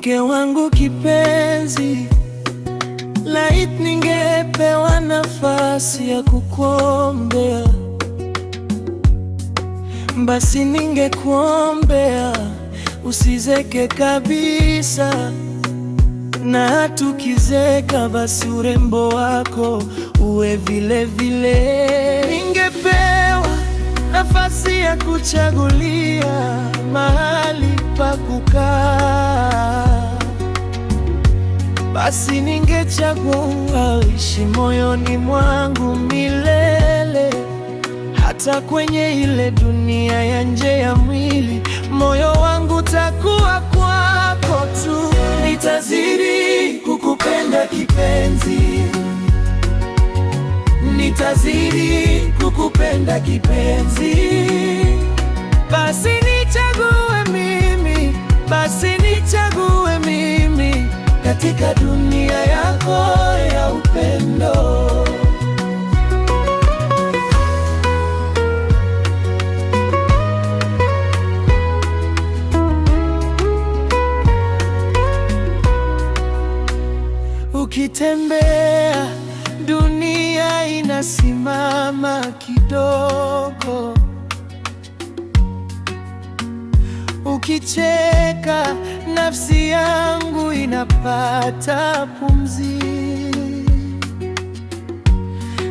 Mke wangu kipenzi, laiti ningepewa nafasi ya kukuombea, basi ningekuombea usizeke kabisa, na tukizeka basi urembo wako uwe vile vile. Ningepewa nafasi ya kuchagulia mahali pa kukaa, basi ningechagua uishi moyoni mwangu milele. Hata kwenye ile dunia ya nje ya mwili, moyo wangu takuwa kwako tu. Nitazidi kukupenda kipenzi, nitazidi kukupenda kipenzi. Basi nichague mimi, basi nichague mimi katika dunia yako ya upendo. Ukitembea dunia inasimama kidogo, ukicheka nafsi yangu inapata pumzi.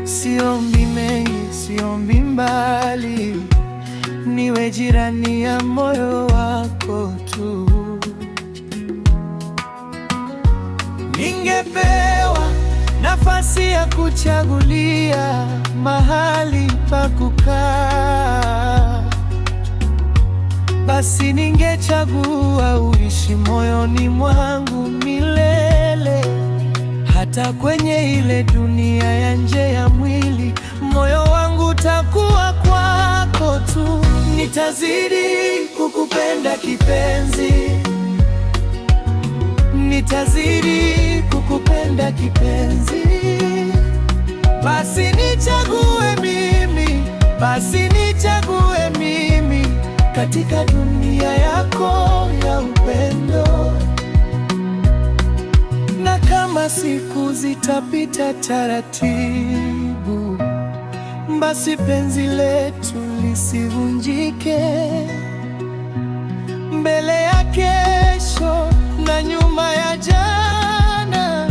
Siombi mengi, siombi mbali, niwe jirani ya moyo wako tu. Ningepewa nafasi ya kuchagulia mahali pa kukaa, basi ningechagua uishi moyoni mwangu milele. Hata kwenye ile dunia ya nje ya mwili, moyo wangu takuwa kwako tu. Nitazidi kukupenda kipenzi, nitazidi kukupenda kipenzi. Basi nichague mimi, basi nichague mimi katika dunia yako ya upendo. Na kama siku zitapita taratibu, basi penzi letu lisivunjike. Mbele ya kesho na nyuma ya jana,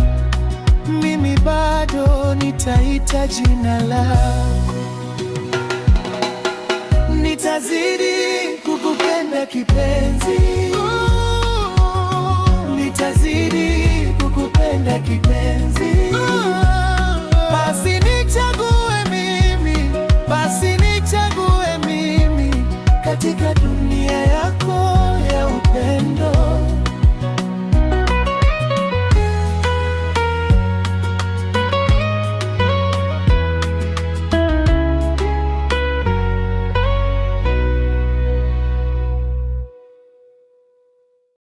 mimi bado nitaita jina lako. Nitazidi kukupenda kipenzi,